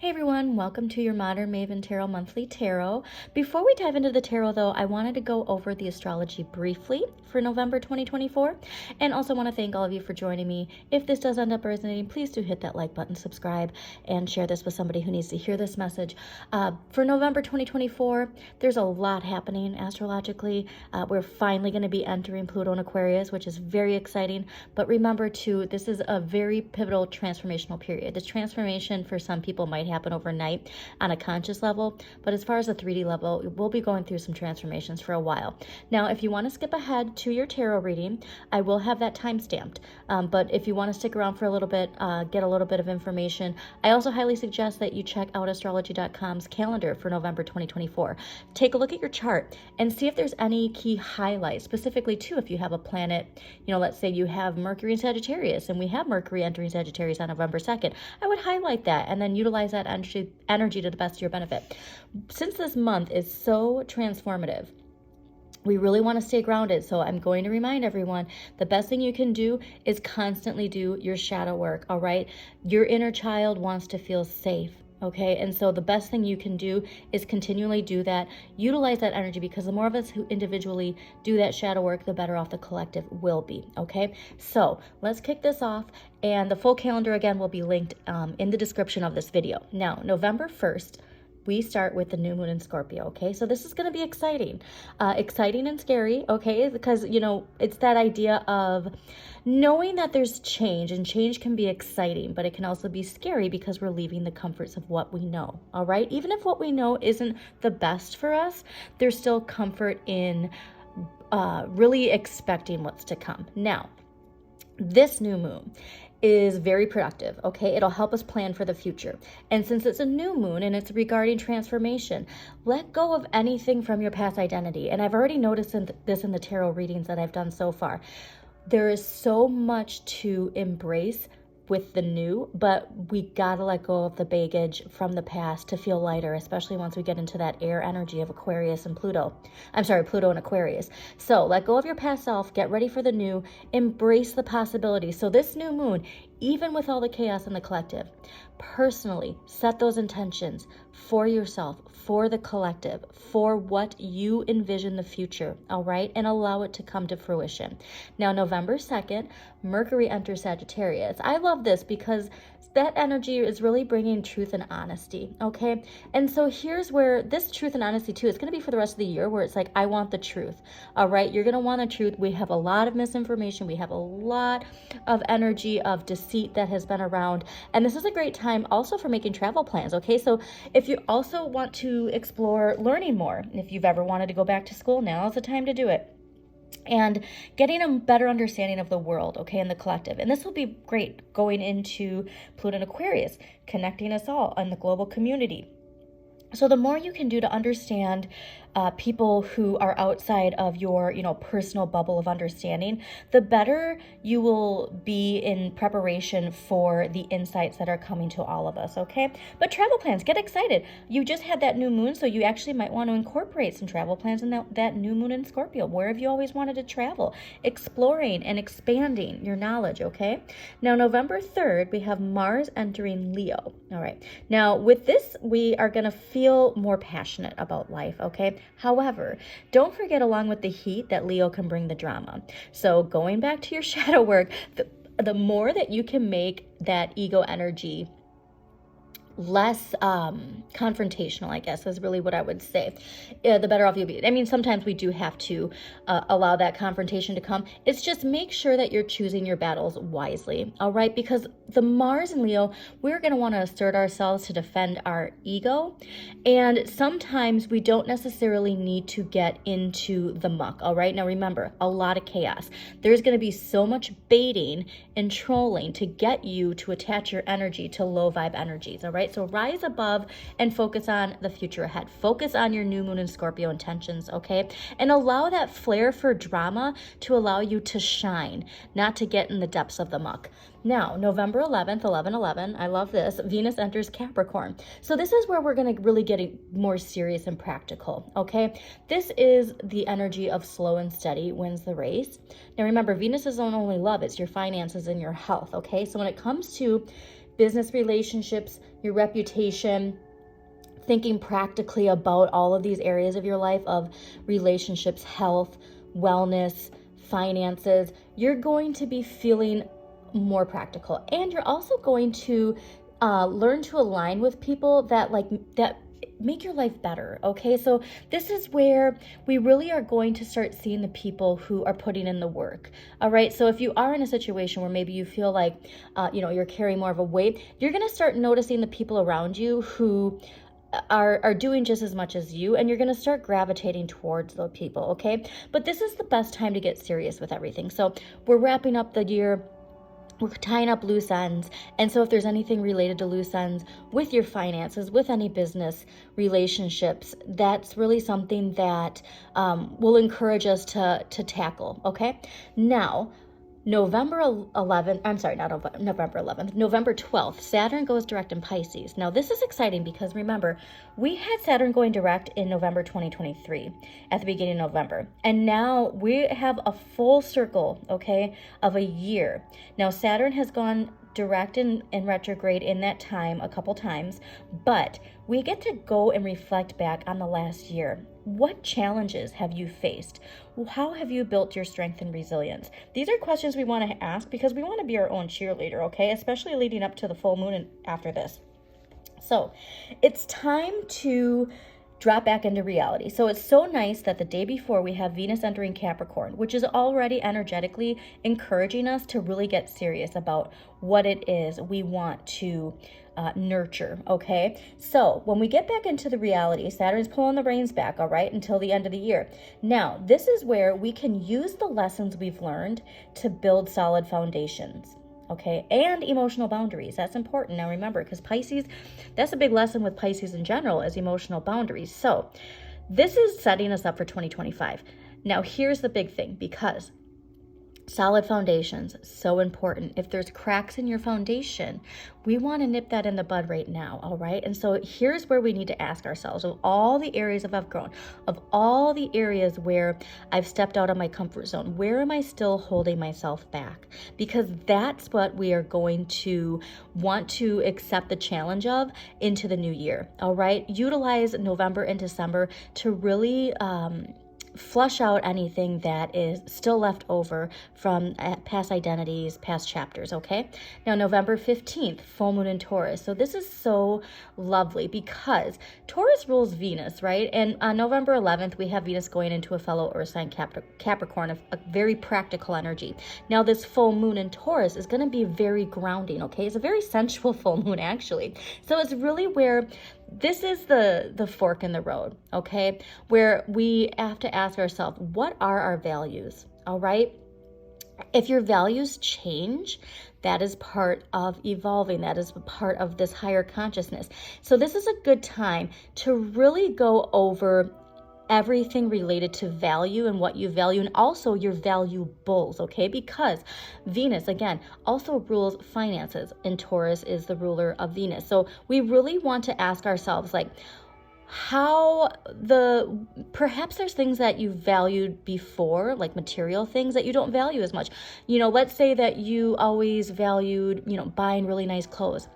Hey everyone, welcome to your Modern Maven Tarot Monthly Tarot. Before we dive into the tarot though, I wanted to go over the astrology briefly for November 2024 and also want to thank all of you for joining me. If this does end up resonating, please do hit that like button, subscribe, and share this with somebody who needs to hear this message. For November 2024, there's a lot happening astrologically. We're finally going to be entering Pluto and Aquarius, which is very exciting, but remember too, this is a very pivotal transformational period. This transformation for some people might happen overnight on a conscious level, but as far as the 3D level, we'll be going through some transformations for a while. Now, if you want to skip ahead to your tarot reading, I will have that time stamped, but if you want to stick around for a little bit, get a little bit of information, I also highly suggest that you check out astrology.com's calendar for November 2024. Take a look at your chart and see if there's any key highlights, specifically too if you have a planet, let's say you have Mercury in Sagittarius, and we have Mercury entering Sagittarius on November 2nd. I would highlight that and then utilize that energy to the best of your benefit. Since this month is so transformative, we really want to stay grounded. So I'm going to remind everyone, the best thing you can do is constantly do your shadow work, all right? Your inner child wants to feel safe. Okay, and so the best thing you can do is continually do that, utilize that energy, because the more of us who individually do that shadow work, the better off the collective will be. Okay, so let's kick this off, and the full calendar again will be linked in the description of this video. Now, November 1st, we start with the new moon in Scorpio, okay? So this is going to be exciting and scary, okay? Because, it's that idea of knowing that there's change, and change can be exciting, but it can also be scary because we're leaving the comforts of what we know, all right? Even if what we know isn't the best for us, there's still comfort in really expecting what's to come. Now, this new moon is very productive, okay? It'll help us plan for the future. And since it's a new moon and it's regarding transformation, let go of anything from your past identity. And I've already noticed this in the tarot readings that I've done so far. There is so much to embrace with the new, but we gotta let go of the baggage from the past to feel lighter, especially once we get into that air energy of Aquarius and Pluto. Pluto and Aquarius. So let go of your past self, get ready for the new, embrace the possibilities. So this new moon, even with all the chaos in the collective, personally set those intentions for yourself, for the collective, for what you envision the future, all right? And allow it to come to fruition. Now, November 2nd, Mercury enters Sagittarius. I love this because that energy is really bringing truth and honesty, okay? And so here's where this truth and honesty too, it's going to be for the rest of the year, where it's like, I want the truth, all right? You're going to want the truth. We have a lot of misinformation. We have a lot of energy of deceit that has been around. And this is a great time also for making travel plans, okay? So if you also want to explore learning more, if you've ever wanted to go back to school, now is the time to do it. And getting a better understanding of the world, okay, and the collective. And this will be great going into Pluto and Aquarius, connecting us all in the global community. So the more you can do to understand people who are outside of your, personal bubble of understanding, the better you will be in preparation for the insights that are coming to all of us, okay? But travel plans, get excited. You just had that new moon, so you actually might want to incorporate some travel plans in that new moon in Scorpio. Where have you always wanted to travel? Exploring and expanding your knowledge, okay? Now, November 3rd, we have Mars entering Leo. All right. Now, with this, we are going to feel more passionate about life, okay? However, don't forget, along with the heat, that Leo can bring the drama. So going back to your shadow work, the more that you can make that ego energy less confrontational, I guess, is really what I would say, the better off you'll be. I mean, sometimes we do have to allow that confrontation to come. It's just make sure that you're choosing your battles wisely, all right? Because the Mars and Leo, we're going to want to assert ourselves to defend our ego. And sometimes we don't necessarily need to get into the muck, all right? Now, remember, a lot of chaos. There's going to be so much baiting and trolling to get you to attach your energy to low vibe energies, all right? So rise above and focus on the future ahead. Focus on your new moon in Scorpio intentions, okay? And allow that flair for drama to allow you to shine, not to get in the depths of the muck. Now, November 11th, 11/11, I love this, Venus enters Capricorn. So this is where we're going to really get more serious and practical, okay? This is the energy of slow and steady wins the race. Now remember, Venus isn't only love, it's your finances and your health, okay? So when it comes to business relationships, your reputation, thinking practically about all of these areas of your life of relationships, health, wellness, finances. You're going to be feeling more practical, and you're also going to learn to align with people that make your life better. Okay, so this is where we really are going to start seeing the people who are putting in the work. All right, so if you are in a situation where maybe you feel like you're carrying more of a weight, you're going to start noticing the people around you who are doing just as much as you, and you're going to start gravitating towards those people. Okay, but this is the best time to get serious with everything. So we're wrapping up the year, we're tying up loose ends. And so if there's anything related to loose ends with your finances, with any business relationships, that's really something that will encourage us to tackle. Okay, now November 11th, I'm sorry, not November 11th, November 12th, Saturn goes direct in Pisces. Now, this is exciting because remember, we had Saturn going direct in November 2023 at the beginning of November. And now we have a full circle, okay, of a year. Now, Saturn has gone direct and retrograde in that time a couple times, but we get to go and reflect back on the last year. What challenges have you faced? How have you built your strength and resilience? These are questions we want to ask because we want to be our own cheerleader, okay? Especially leading up to the full moon and after this. So it's time to drop back into reality. So it's so nice that the day before we have Venus entering Capricorn, which is already energetically encouraging us to really get serious about what it is we want to nurture, okay? So when we get back into the reality, Saturn's pulling the reins back, all right, until the end of the year. Now, this is where we can use the lessons we've learned to build solid foundations. Okay, and emotional boundaries. That's important. Now remember, because Pisces, that's a big lesson with Pisces in general, is emotional boundaries. So this is setting us up for 2025. Now here's the big thing, because solid foundations, so important. If there's cracks in your foundation, we want to nip that in the bud right now, all right? And so here's where we need to ask ourselves, of all the areas I've grown, of all the areas where I've stepped out of my comfort zone, where am I still holding myself back? Because that's what we are going to want to accept the challenge of into the new year, all right? Utilize November and December to really flush out anything that is still left over from past identities, past chapters, okay? Now, November 15th, full moon in Taurus. So this is so lovely because Taurus rules Venus, right? And on November 11th, we have Venus going into a fellow Earth sign, Capricorn, a very practical energy. Now, this full moon in Taurus is going to be very grounding, okay? It's a very sensual full moon, actually. So it's really where this is the fork in the road, okay? Where we have to ask ourselves, what are our values, all right? If your values change, that is part of evolving. That is part of this higher consciousness. So this is a good time to really go over everything related to value and what you value, and also your valuables, okay? Because Venus, again, also rules finances, and Taurus is the ruler of Venus. So we really want to ask ourselves, like, perhaps there's things that you valued before, like material things that you don't value as much. Let's say that you always valued, buying really nice clothes.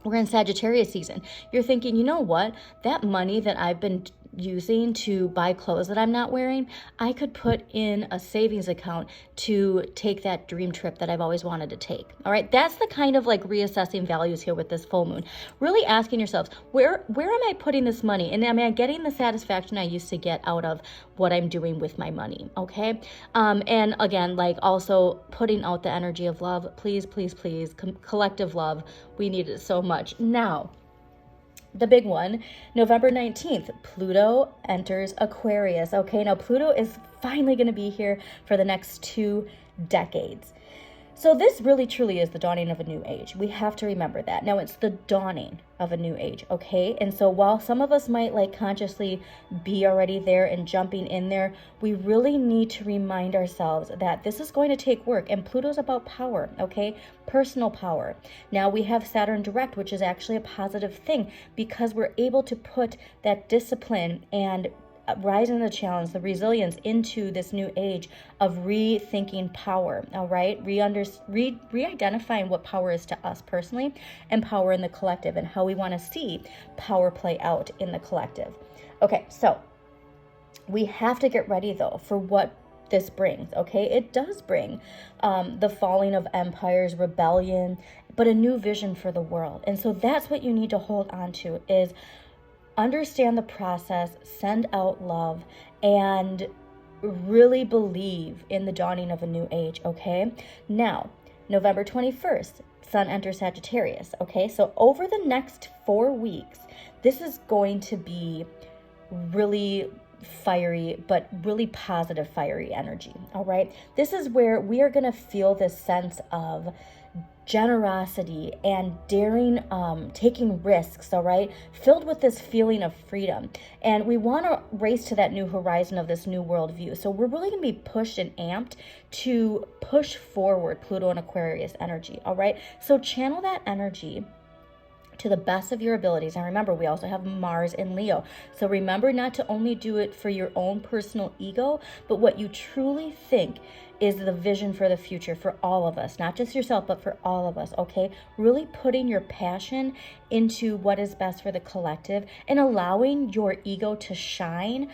We're in Sagittarius season. You're thinking, you know what? That money that I've been using to buy clothes that I'm not wearing, I could put in a savings account to take that dream trip that I've always wanted to take. All right, that's the kind of like reassessing values here with this full moon. Really asking yourselves, where am I putting this money? And am I getting the satisfaction I used to get out of what I'm doing with my money? Okay, and again, like also putting out the energy of love. Please, please, please, collective love. We need it so much. Now, the big one, November 19th, Pluto enters Aquarius. Okay, now Pluto is finally going to be here for the next 2 decades. So this really truly is the dawning of a new age. We have to remember that. Now it's the dawning of a new age, okay? And so while some of us might like consciously be already there and jumping in there, we really need to remind ourselves that this is going to take work, and Pluto's about power, okay? Personal power. Now we have Saturn direct, which is actually a positive thing because we're able to put that discipline and rising the challenge, the resilience into this new age of rethinking power, all right? Re-identifying what power is to us personally and power in the collective, and how we want to see power play out in the collective. Okay, so we have to get ready though for what this brings, okay? It does bring the falling of empires, rebellion, but a new vision for the world. And so that's what you need to hold on to, is understand the process, send out love, and really believe in the dawning of a new age, okay? Now, November 21st, Sun enters Sagittarius, okay? So over the next 4 weeks, this is going to be really fiery, but really positive fiery energy, all right? This is where we are going to feel this sense of generosity and daring, taking risks, all right, filled with this feeling of freedom. And we want to race to that new horizon of this new worldview. So we're really going to be pushed and amped to push forward Pluto and Aquarius energy, all right? So channel that energy to the best of your abilities. And remember, we also have Mars in Leo. So remember not to only do it for your own personal ego, but what you truly think is the vision for the future for all of us, not just yourself, but for all of us, okay? Really putting your passion into what is best for the collective and allowing your ego to shine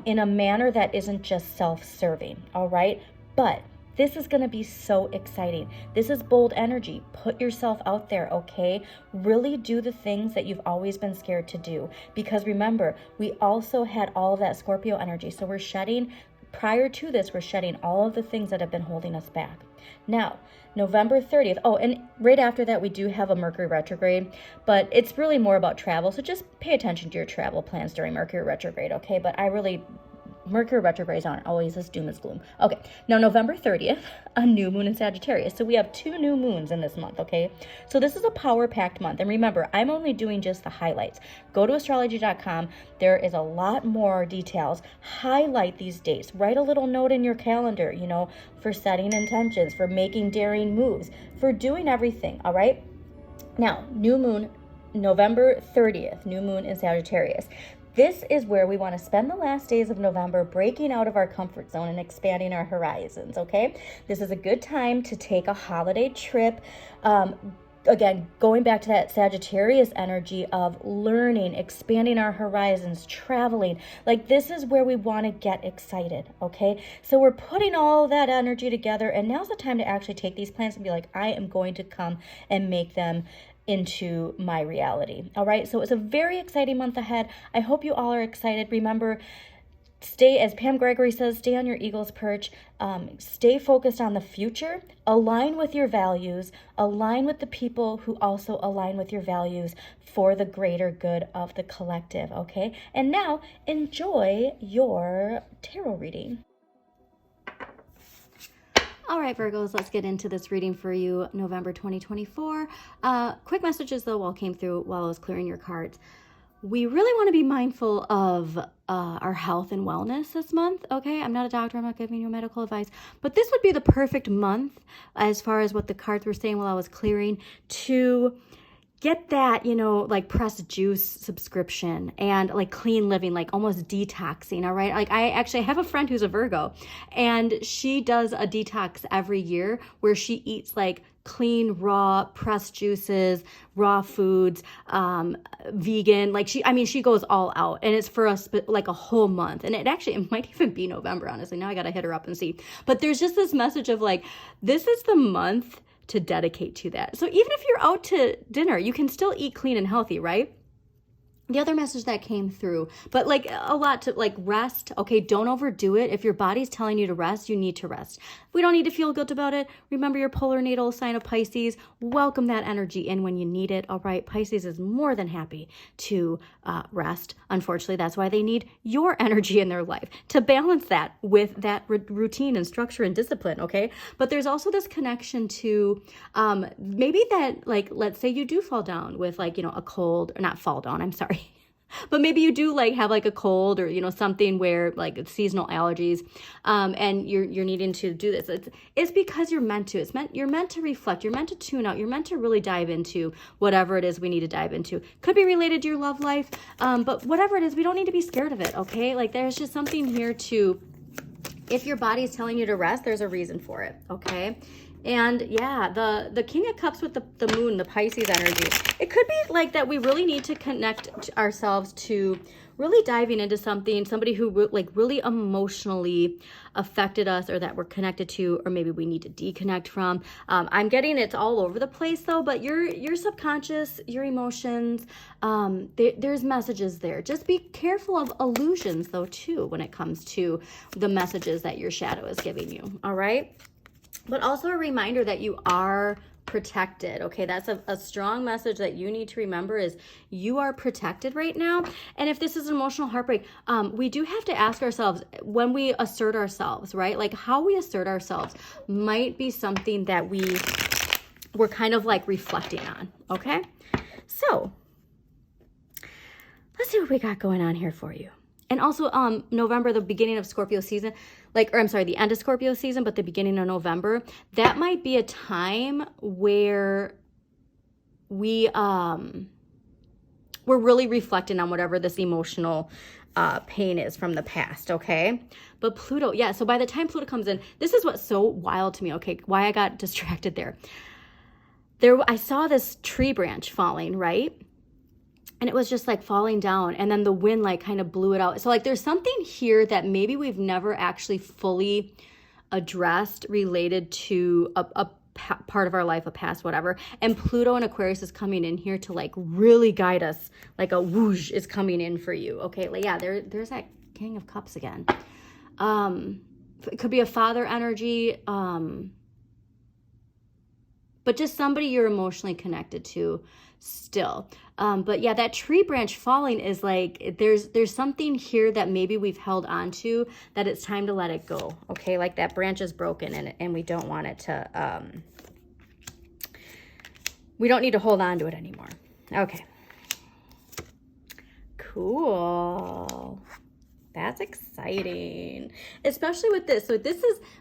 in a manner that isn't just self-serving, all right? But this is going to be so exciting. This is bold energy. Put yourself out there, okay? Really do the things that you've always been scared to do. Because remember, we also had all of that Scorpio energy. So we're shedding, prior to this, we're shedding all of the things that have been holding us back. Now, November 30th. Oh, and right after that, we do have a Mercury retrograde, but it's really more about travel. So just pay attention to your travel plans during Mercury retrograde, okay? But Mercury retrogrades aren't always this doom and gloom. Okay, now November 30th, a new moon in Sagittarius. So we have 2 new moons in this month, okay? So this is a power-packed month. And remember, I'm only doing just the highlights. Go to astrology.com. There is a lot more details. Highlight these dates. Write a little note in your calendar, for setting intentions, for making daring moves, for doing everything, all right? Now, new moon, November 30th, new moon in Sagittarius. This is where we want to spend the last days of November breaking out of our comfort zone and expanding our horizons, okay? This is a good time to take a holiday trip. Again, going back to that Sagittarius energy of learning, expanding our horizons, traveling. Like, this is where we want to get excited, okay? So we're putting all that energy together, and now's the time to actually take these plans and be like, I am going to come and make them into my reality. All right. So it's a very exciting month ahead. I hope you all are excited. Remember, stay, as Pam Gregory says, stay on your eagle's perch. Stay focused on the future. Align with your values. Align with the people who also align with your values for the greater good of the collective. Okay. And now enjoy your tarot reading. All right, Virgos, let's get into this reading for you, November 2024. Quick messages, though, came through while I was clearing your cards. We really want to be mindful of our health and wellness this month, okay? I'm not a doctor. I'm not giving you medical advice. But this would be the perfect month, as far as what the cards were saying while I was clearing, to get that, like pressed juice subscription and like clean living, like almost detoxing, all right? Like, I actually have a friend who's a Virgo, and she does a detox every year where she eats like clean, raw, pressed juices, raw foods, vegan. Like, she goes all out, and it's for us, like a whole month. And it might even be November, honestly. Now I got to hit her up and see. But there's just this message of like, this is the month to dedicate to that. So even if you're out to dinner, you can still eat clean and healthy, right? The other message that came through, but like a lot to like rest. Okay, don't overdo it. If your body's telling you to rest, you need to rest. We don't need to feel guilt about it. Remember your polar natal sign of Pisces. Welcome that energy in when you need it. All right, Pisces is more than happy to rest. Unfortunately, that's why they need your energy in their life to balance that with that routine and structure and discipline. Okay, but there's also this connection to maybe that, like, let's say you do fall down with like, a cold, or not fall down, I'm sorry. But maybe you do like have like a cold or, you know, something where like it's seasonal allergies, and you're needing to do this. It's because you're meant to. You're meant to reflect. You're meant to tune out. You're meant to really dive into whatever it is we need to dive into. Could be related to your love life, but whatever it is, we don't need to be scared of it. Okay, like there's just something here to. If your body is telling you to rest, there's a reason for it. Okay. And yeah, the King of Cups with the moon, the Pisces energy. It could be like that we really need to connect ourselves to really diving into somebody who like really emotionally affected us, or that we're connected to, or maybe we need to deconnect from. I'm getting it's all over the place though, but your subconscious, your emotions, there's messages there. Just be careful of illusions though too when it comes to the messages that your shadow is giving you. All right. But also a reminder that you are protected. Okay, that's a strong message that you need to remember, is you are protected right now. And if this is an emotional heartbreak, we do have to ask ourselves when we assert ourselves, right? Like how we assert ourselves might be something that we're kind of like reflecting on. Okay, so let's see what we got going on here for you. And also November, the beginning of Scorpio season, the end of Scorpio season, but the beginning of November, that might be a time where we're really reflecting on whatever this emotional pain is from the past, okay? But Pluto, yeah, so by the time Pluto comes in, this is what's so wild to me, okay, why I got distracted there. I saw this tree branch falling, right? And it was just like falling down, and then the wind like kind of blew it out. So like there's something here that maybe we've never actually fully addressed related to a part of our life, a past, whatever. And Pluto and Aquarius is coming in here to like really guide us, like a whoosh is coming in for you. Okay, like yeah, there's that King of Cups again. It could be a father energy, but just somebody you're emotionally connected to still. But yeah, that tree branch falling is like, there's something here that maybe we've held on to that it's time to let it go. Okay, like that branch is broken and we don't want it to, we don't need to hold on to it anymore. Okay. Cool. That's exciting, especially with this. So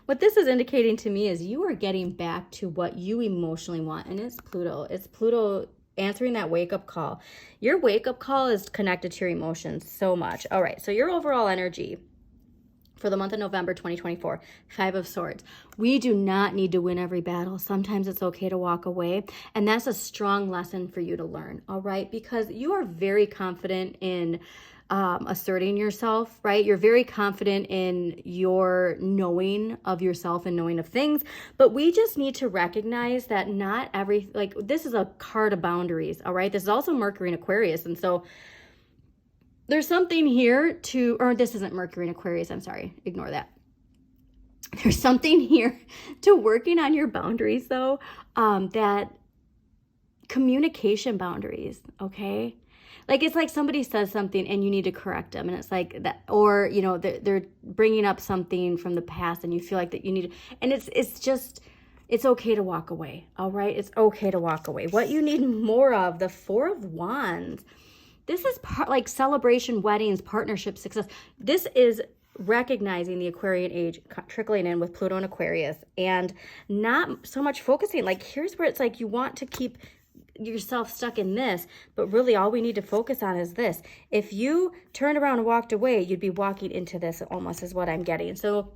what this is indicating to me is you are getting back to what you emotionally want, and it's Pluto. It's Pluto answering that wake-up call. Your wake-up call is connected to your emotions so much. All right, so your overall energy for the month of November 2024, 5 of Swords. We do not need to win every battle. Sometimes it's okay to walk away, and that's a strong lesson for you to learn, all right? Because you are very confident in asserting yourself, right? You're very confident in your knowing of yourself and knowing of things, but we just need to recognize that not every, like this is a card of boundaries, all right? This is also Mercury in Aquarius, and so there's something here to, or this isn't Mercury in Aquarius, I'm sorry, ignore that. There's something here to working on your boundaries though, that communication boundaries, okay? Like, it's like somebody says something and you need to correct them. And it's like that, or, you know, they're bringing up something from the past and you feel like that you need to, and it's just, it's okay to walk away. All right. It's okay to walk away. What you need more of, the 4 of Wands. This is like celebration, weddings, partnership, success. This is recognizing the Aquarian age trickling in with Pluto and Aquarius, and not so much focusing. Like, here's where it's like you want to keep yourself stuck in this, but really all we need to focus on is this. If you turned around and walked away, you'd be walking into this almost, is what I'm getting. So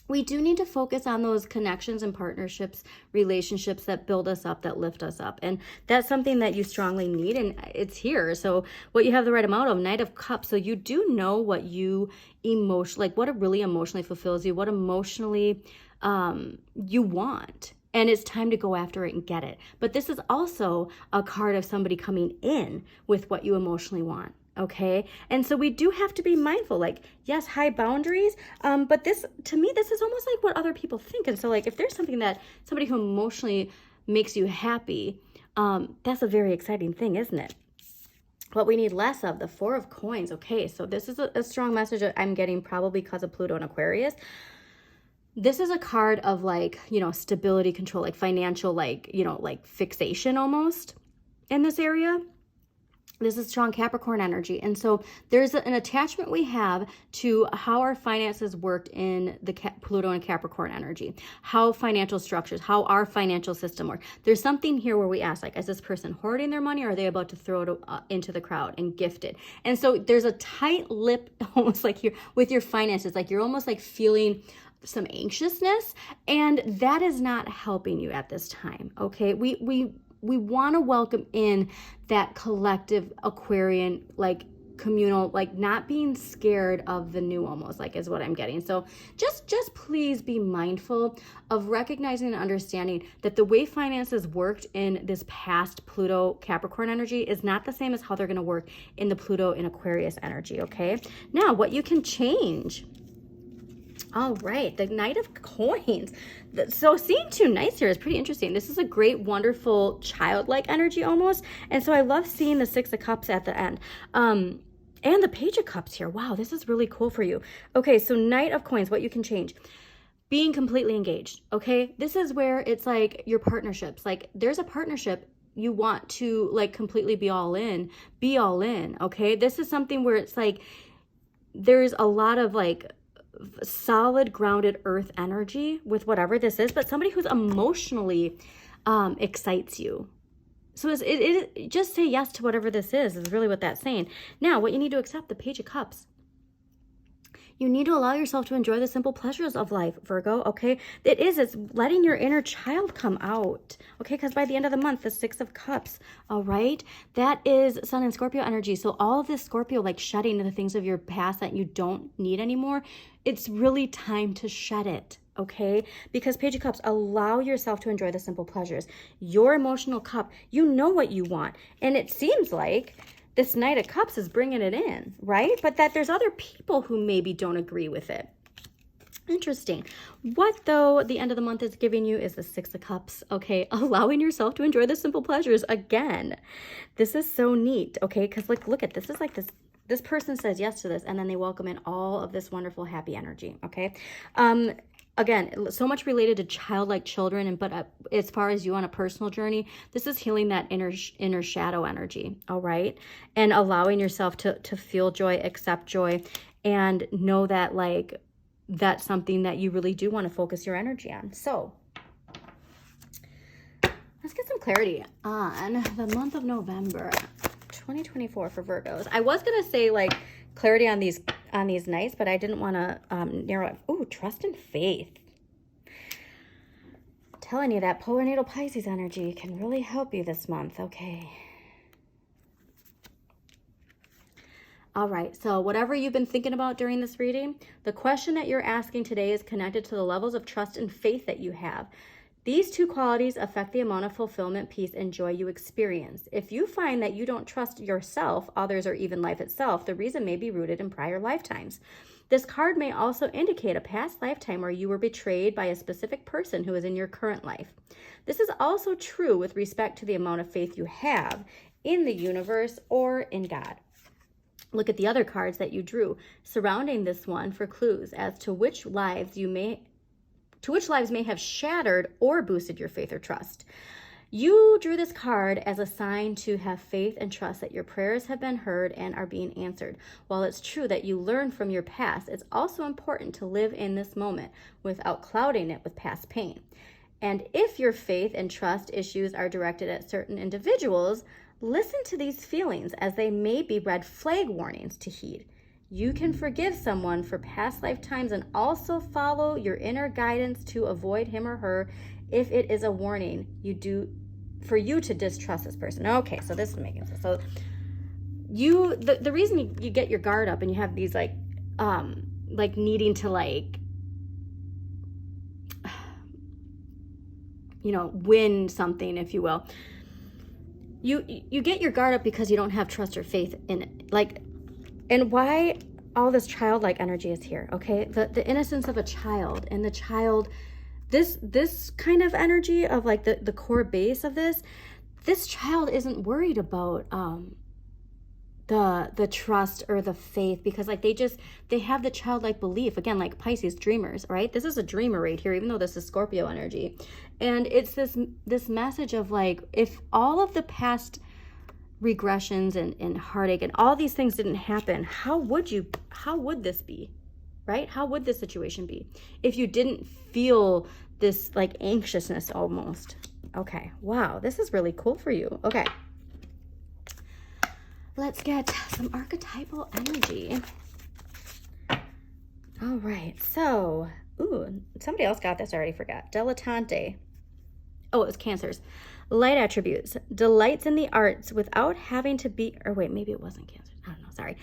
we do need to focus on those connections and partnerships, relationships that build us up, that lift us up. And that's something that you strongly need, and it's here. So what you have the right amount of, Knight of Cups. So you do know what you like what really emotionally fulfills you, what emotionally you want. And it's time to go after it and get it. But this is also a card of somebody coming in with what you emotionally want. Okay. And so we do have to be mindful, like, yes, high boundaries. But this, to me, this is almost like what other people think. And so like, if there's something that somebody who emotionally makes you happy, that's a very exciting thing, isn't it? What we need less of, the 4 of Coins. Okay. So this is a strong message that I'm getting probably because of Pluto and Aquarius. This is a card of like, you know, stability, control, like financial, like, you know, like fixation almost in this area. This is strong Capricorn energy. And so there's an attachment we have to how our finances worked in the Pluto and Capricorn energy, how financial structures, how our financial system works. There's something here where we ask, like, is this person hoarding their money, or are they about to throw it into the crowd and gift it? And so there's a tight lip almost like here with your finances, like you're almost like feeling some anxiousness, and that is not helping you at this time. Okay. We want to welcome in that collective Aquarian, like communal, like not being scared of the new, almost like is what I'm getting. So just please be mindful of recognizing and understanding that the way finances worked in this past Pluto Capricorn energy is not the same as how they're going to work in the Pluto in Aquarius energy. Okay. Now what you can change. All right, the Knight of Coins. So seeing two knights here is pretty interesting. This is a great, wonderful, childlike energy almost. And so I love seeing the Six of Cups at the end. And the Page of Cups here. Wow, this is really cool for you. Okay, so Knight of Coins, what you can change. Being completely engaged, okay? This is where it's like your partnerships. Like there's a partnership you want to like completely be all in, okay? This is something where it's like there's a lot of like solid grounded earth energy with whatever this is, but somebody who's emotionally excites you. So it just say yes to whatever this is really what that's saying. Now what you need to accept, the Page of Cups. You need to allow yourself to enjoy the simple pleasures of life, Virgo, okay? It's letting your inner child come out, okay? Because by the end of the month, the Six of Cups, all right? That is Sun and Scorpio energy. So all of this Scorpio, like shedding the things of your past that you don't need anymore, it's really time to shed it, okay? Because Page of Cups, allow yourself to enjoy the simple pleasures. Your emotional cup, you know what you want. And it seems like this Knight of Cups is bringing it in, right? But that there's other people who maybe don't agree with it. Interesting. What, though, the end of the month is giving you is the Six of Cups, okay? Allowing yourself to enjoy the simple pleasures again. This is so neat, okay? Because look at this. This is like this person says yes to this, and then they welcome in all of this wonderful, happy energy, okay? Again, so much related to childlike children, but as far as you on a personal journey, this is healing that inner shadow energy, all right? And allowing yourself to feel joy, accept joy, and know that like that's something that you really do want to focus your energy on. So let's get some clarity on the month of November 2024 for Virgos. I was gonna say like clarity on these nights, but I didn't want to narrow it. Ooh, trust and faith. I'm telling you that polar natal Pisces energy can really help you this month. Okay. All right, so whatever you've been thinking about during this reading, the question that you're asking today is connected to the levels of trust and faith that you have. These two qualities affect the amount of fulfillment, peace, and joy you experience. If you find that you don't trust yourself, others, or even life itself, the reason may be rooted in prior lifetimes. This card may also indicate a past lifetime where you were betrayed by a specific person who is in your current life. This is also true with respect to the amount of faith you have in the universe or in God. Look at the other cards that you drew surrounding this one for clues as to which lives may have shattered or boosted your faith or trust. You drew this card as a sign to have faith and trust that your prayers have been heard and are being answered. While it's true that you learn from your past, it's also important to live in this moment without clouding it with past pain. And if your faith and trust issues are directed at certain individuals, listen to these feelings as they may be red flag warnings to heed. You can forgive someone for past lifetimes and also follow your inner guidance to avoid him or her if it is a warning for you to distrust this person. Okay, so this is making sense. So the reason you get your guard up and you have these like needing to win something, if you will. You get your guard up because you don't have trust or faith in it. And why all this childlike energy is here, okay? The innocence of a child and the child, this kind of energy of like the core base of this child isn't worried about the trust or the faith because like they have the childlike belief, again, like Pisces dreamers, right? This is a dreamer right here, even though this is Scorpio energy. And it's this message of like, if all of the past regressions and heartache and all these things didn't happen, how would this be, right? How would this situation be if you didn't feel this like anxiousness almost? Okay, wow, this is really cool for you. Okay, let's get some archetypal energy. All right, so, ooh, somebody else got this, I already forgot. Dilettante. Oh, it was Cancers. Light attributes. Delights in the arts without having to be, or wait, maybe it wasn't Cancer. I don't know, sorry.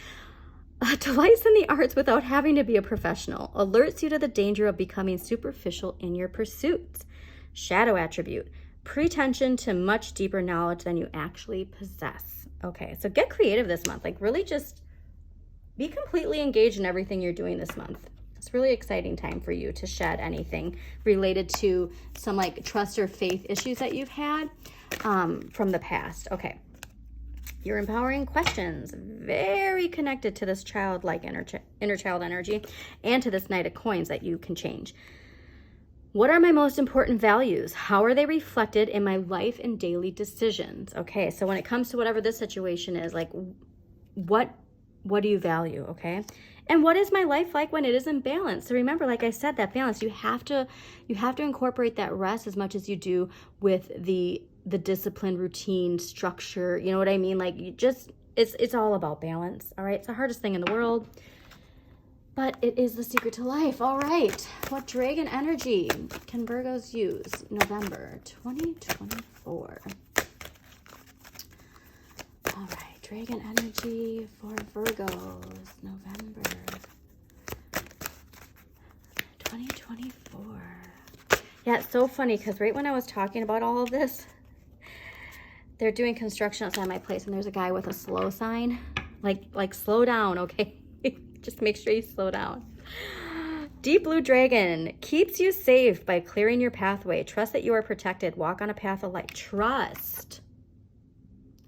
Delights in the arts without having to be a professional. Alerts you to the danger of becoming superficial in your pursuits. Shadow attribute. Pretension to much deeper knowledge than you actually possess. Okay, so get creative this month. Like really just be completely engaged in everything you're doing this month. It's a really exciting time for you to shed anything related to some like trust or faith issues that you've had from the past. Okay. Your empowering questions, very connected to this childlike inner child energy and to this Knight of Coins that you can change. What are my most important values? How are they reflected in my life and daily decisions? Okay, so when it comes to whatever this situation is, like what do you value, okay? And what is my life like when it is in balance? So remember, like I said, that balance, you have to incorporate that rest as much as you do with the discipline, routine, structure. You know what I mean? Like you just, it's all about balance. All right. It's the hardest thing in the world, but it is the secret to life. All right. What dragon energy can Virgos use November 2024? All right. Dragon energy for Virgos, November 2024. Yeah, it's so funny because right when I was talking about all of this, they're doing construction outside my place and there's a guy with a slow sign. Like slow down, okay? Just make sure you slow down. Deep Blue Dragon keeps you safe by clearing your pathway. Trust that you are protected. Walk on a path of light. Trust.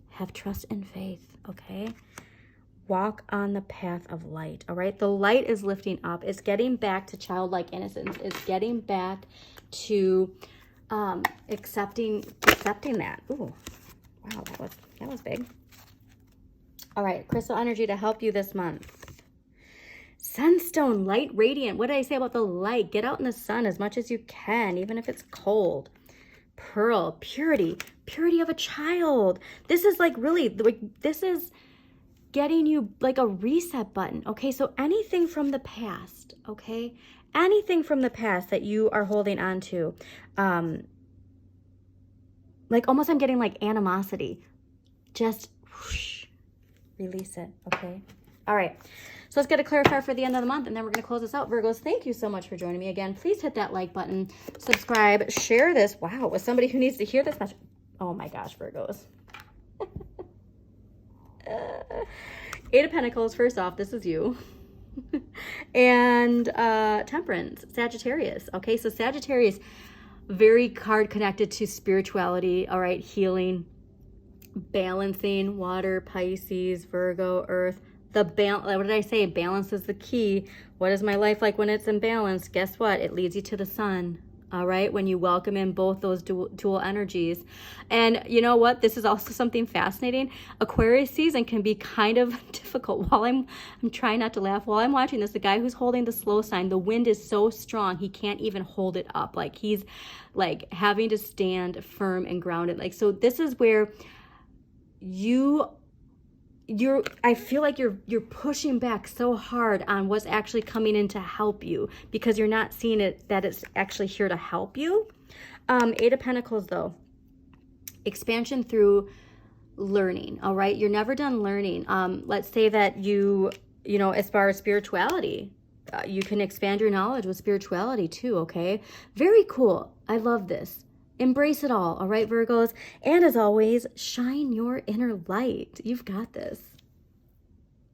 Have trust and faith. Okay, walk on the path of light. All right, the light is lifting up. It's getting back to childlike innocence. It's getting back to accepting that. Ooh, wow, that was big. All right, crystal energy to help you this month. Sunstone, light radiant. What did I say about the light? Get out in the sun as much as you can, even if it's cold. Pearl, purity of a child. This is like really, like this is getting you like a reset button. Okay, so anything from the past, okay, anything from the past that you are holding on to, like almost I'm getting like animosity. Just whoosh, release it. Okay. All right. So let's get a clarifier for the end of the month, and then we're going to close this out. Virgos, thank you so much for joining me again. Please hit that like button, subscribe, share this. Wow, with somebody who needs to hear this message. Oh my gosh, Virgos. Eight of Pentacles, first off, this is you. And Temperance, Sagittarius. Okay, so Sagittarius, very card connected to spirituality, all right, healing, balancing, water, Pisces, Virgo, Earth. What did I say? Balance is the key. What is my life like when it's in balance? Guess what? It leads you to the sun. All right. When you welcome in both those dual energies. And you know what? This is also something fascinating. Aquarius season can be kind of difficult. While I'm trying not to laugh. While I'm watching this, the guy who's holding the slow sign, the wind is so strong, he can't even hold it up. Like he's like having to stand firm and grounded. Like, so this is where I feel like you're pushing back so hard on what's actually coming in to help you because you're not seeing it that it's actually here to help you. Eight of Pentacles though, expansion through learning. All right, you're never done learning. Let's say that you know, as far as spirituality, you can expand your knowledge with spirituality too. Okay, very cool. I love this. Embrace it all right, Virgos? And as always, shine your inner light. You've got this.